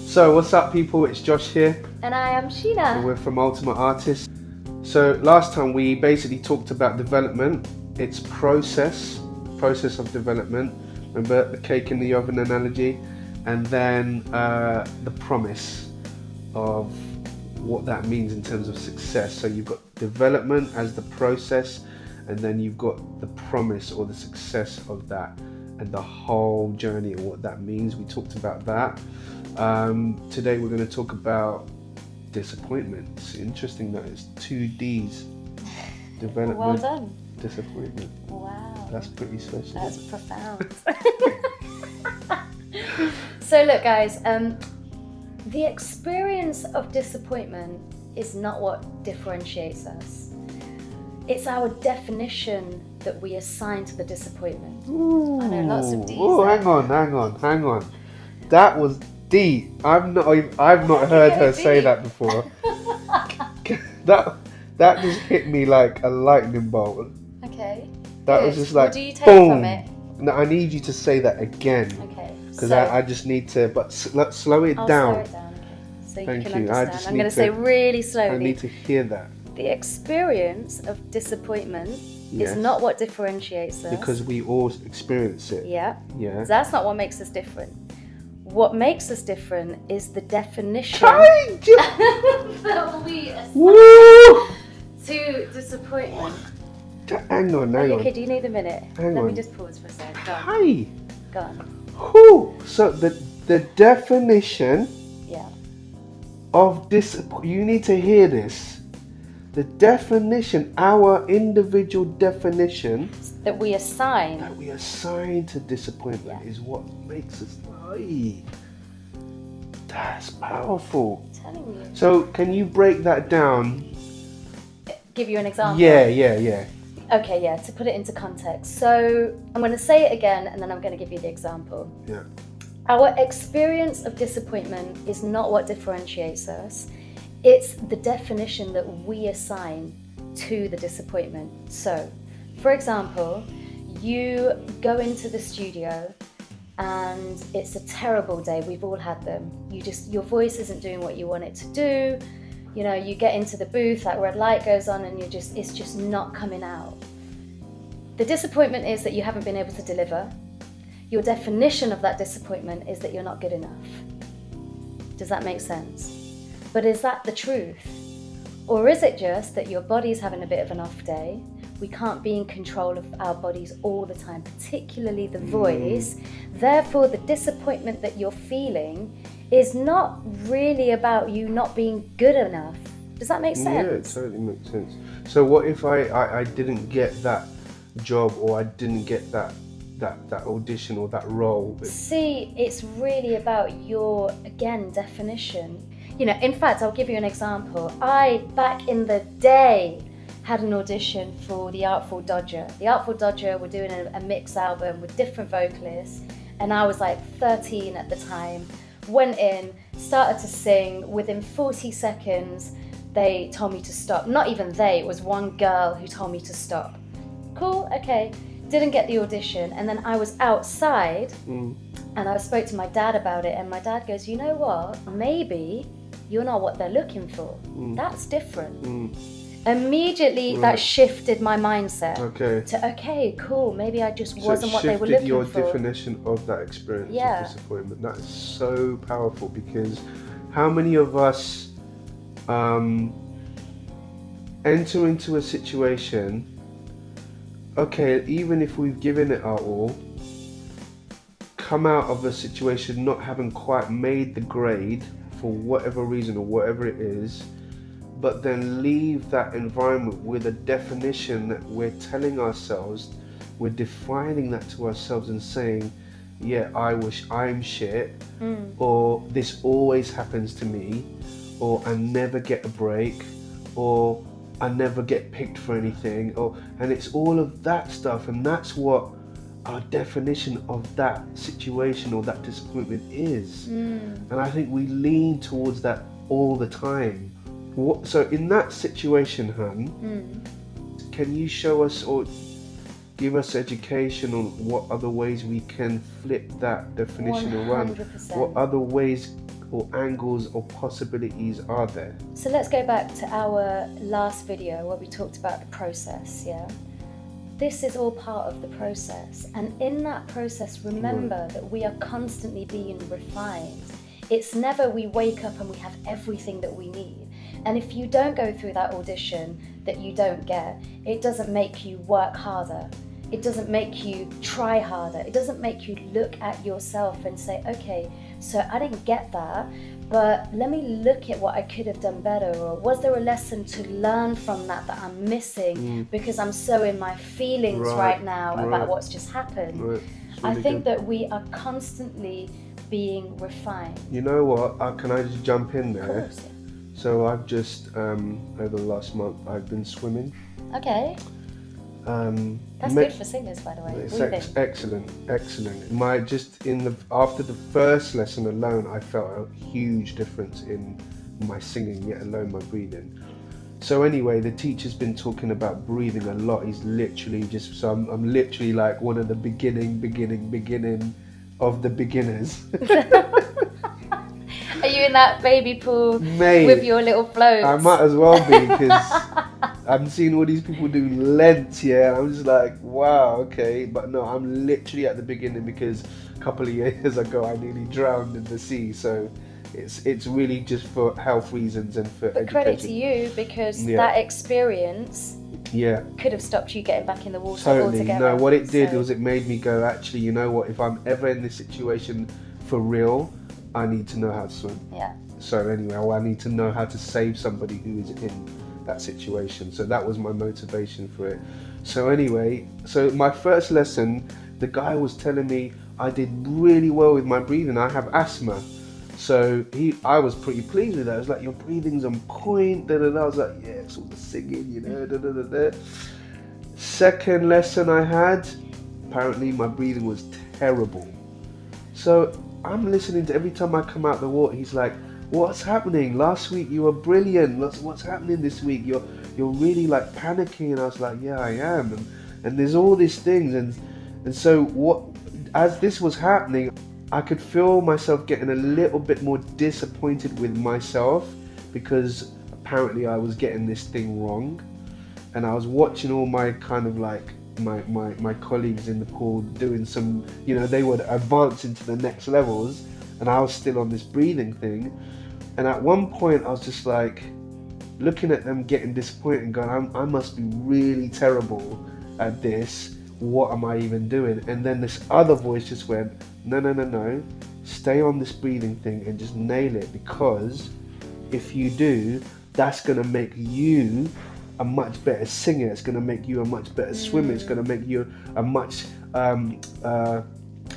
So what's up, people? It's Josh here, And I am and Sheena. we're from Ultimate Artists. So last time we basically talked about development, its process of development. Remember the cake in the oven analogy, and then the promise of what that means in terms of success. So you've got development as the process, and then you've got the promise or the success of that, and the whole journey and what that means. We talked about that. Today we're going to talk about disappointment. It's interesting that it's 2 Ds. Development, Well done. disappointment. Wow. That's pretty special. That's profound. So look, guys, the experience of disappointment is not what differentiates us. It's our definition that we assign to the disappointment. Ooh. I know lots of Ds. Oh, there. hang on. That was deep. I've not heard her say that before. That just hit me like a lightning bolt. Okay. That Good. was just like, what do you take boom. from it? No, I need you to say that again. Okay. Because So I just need to, but slow it I'll down. slow it down, okay. So Thank you can you. I understand. just I'm need going to say to- really I slowly. need to hear that. The experience of disappointment Yes. is not what differentiates us. Because we all experience it. Yeah. Yeah. That's not what makes us different. What makes us different is the definition Kind of. that we assign Woo! to disappointment. Hang on. Okay, do you need a minute? Hang Let on. me just pause for a second. Go on. Hi. Go on. Whew. So the definition Yeah. of you need to hear this. The definition, our individual definition That we assign. that we assign to disappointment Yeah. is what makes us lie. That's powerful. I'm telling you. So can you break that down? Give you an example. Yeah. Okay, yeah, to put it into context. So I'm going to say it again and then I'm going to give you the example. Yeah. Our experience of disappointment is not what differentiates us. It's the definition that we assign to the disappointment. So, for example, you go into the studio and it's a terrible day. We've all had them. Your voice isn't doing what you want it to do. You know, you get into the booth, that red light goes on and it's just not coming out. The disappointment is that you haven't been able to deliver. Your definition of that disappointment is that you're not good enough. Does that make sense? But is that the truth? Or is it just that your body's having a bit of an off day? We can't be in control of our bodies all the time, particularly the voice. Therefore, the disappointment that you're feeling is not really about you not being good enough. Does that make sense? Yeah, it totally makes sense. So what if I didn't get that job, or I didn't get that audition or that role? See, it's really about your, again, definition. You know, in fact, I'll give you an example. I, back in the day, had an audition for The Artful Dodger. The Artful Dodger were doing a mix album with different vocalists, and I was like 13 at the time. Went in, started to sing. Within 40 seconds, they told me to stop. Not even they, it was one girl who told me to stop. Cool, okay. Didn't get the audition, and then I was outside and I spoke to my dad about it, and my dad goes, you know what, maybe you're not what they're looking for. That's different. Immediately that shifted my mindset to, okay, cool, maybe I just wasn't what they were looking for. So it shifted your definition of that experience of disappointment. That is so powerful, because how many of us enter into a situation, okay, even if we've given it our all, come out of a situation not having quite made the grade for whatever reason or whatever it is, but then leave that environment with a definition that we're telling ourselves, we're defining that to ourselves and saying, yeah, I wish I'm shit, or this always happens to me, or I never get a break, or I never get picked for anything, and it's all of that stuff, and that's what our definition of that situation or that disappointment is. And I think we lean towards that all the time. So in that situation, Han, can you show us or give us education on what other ways we can flip that definition around? 100%. What other ways or angles or possibilities are there? So let's go back to our last video where we talked about the process, yeah? This is all part of the process. And in that process, remember that we are constantly being refined. It's never we wake up and we have everything that we need. And if you don't go through that audition that you don't get, it doesn't make you work harder. It doesn't make you try harder. It doesn't make you look at yourself and say, okay, so I didn't get that, but let me look at what I could have done better, or was there a lesson to learn from that I'm missing because I'm so in my feelings right now about what's just happened. Really I think good. that we are constantly being refined. You know what? Can I just jump in there? Of course. So I've just, over the last month, I've been swimming. Okay. That's good for singers, by the way. It's excellent. After the first lesson alone, I felt a huge difference in my singing, yet alone my breathing. So anyway, the teacher's been talking about breathing a lot. He's literally I'm literally like one of the beginning of the beginners. Are you in that baby pool Mate, with your little floats? I might as well be, because I'm seeing all these people do lengths, yeah, and I'm just like, wow, okay. But no, I'm literally at the beginning, because a couple of years ago I nearly drowned in the sea. So it's really just for health reasons and for education. But credit to you, because that experience could have stopped you getting back in the water altogether. No, what it did was it made me go, actually, you know what, if I'm ever in this situation for real, I need to know how to swim. Yeah. So anyway, I need to know how to save somebody who is in that situation. So that was my motivation for it. So anyway, so my first lesson, the guy was telling me I did really well with my breathing. I have asthma. So I was pretty pleased with that. I was like, your breathing's on point. I was like, yeah, it's all the singing, you know. Second lesson I had, apparently my breathing was terrible. So I'm listening to, every time I come out the water, he's like, what's happening? Last week you were brilliant. What's happening this week? You're really like panicking. And I was like, yeah, I am. And there's all these things. And so as this was happening, I could feel myself getting a little bit more disappointed with myself, because apparently I was getting this thing wrong. And I was watching all my kind of like my colleagues in the pool doing some, you know, they were advancing to the next levels, and I was still on this breathing thing. And at one point I was just like looking at them getting disappointed and going, I must be really terrible at this. What am I even doing? And then this other voice just went, no, stay on this breathing thing and just nail it, because if you do, that's going to make you a much better singer. It's going to make you a much better swimmer. It's going to make you a much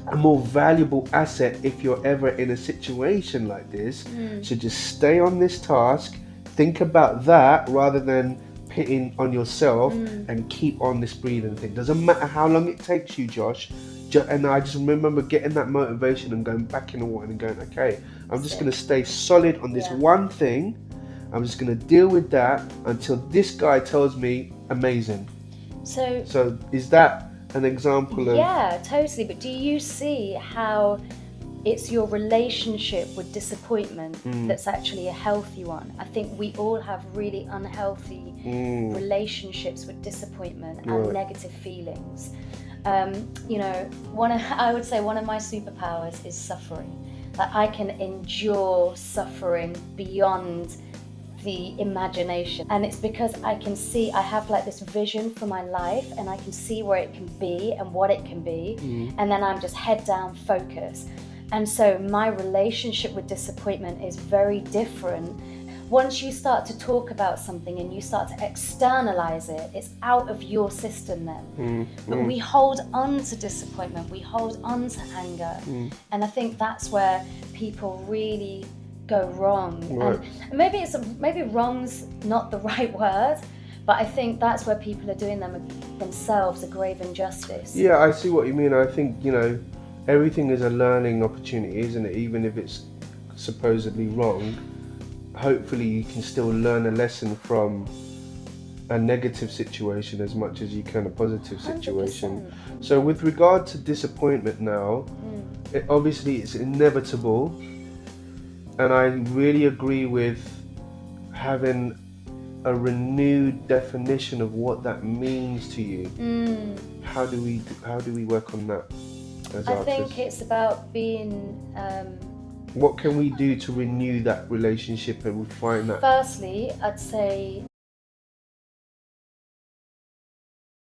a more valuable asset if you're ever in a situation like this. So just stay on this task, think about that rather than pitting on yourself, and keep on this breathing thing. Doesn't matter how long it takes you, Josh. And I just remember getting that motivation and going back in the water and going, okay, I'm just going to stay solid on this one thing. I'm just going to deal with that until this guy tells me amazing. So is that an example of... Yeah, totally. But do you see how it's your relationship with disappointment that's actually a healthy one? I think we all have really unhealthy relationships with disappointment and negative feelings. You know, I would say one of my superpowers is suffering. That I can endure suffering beyond the imagination, and it's because I have like this vision for my life, and I can see where it can be and what it can be, and then I'm just head down focused. And so my relationship with disappointment is very different. Once you start to talk about something and you start to externalize it, it's out of your system then. But we hold on to disappointment, we hold on to anger, and I think that's where people really go wrong. And maybe wrong's not the right word, but I think that's where people are doing themselves a grave injustice. Yeah, I see what you mean. I think, you know, everything is a learning opportunity, isn't it? Even if it's supposedly wrong, hopefully you can still learn a lesson from a negative situation as much as you can a positive situation. 100%. So with regard to disappointment now, obviously it's inevitable. And I really agree with having a renewed definition of what that means to you. How do we work on that as I artists? think it's about being What can we do to renew that relationship and refine that? firstly, I'd say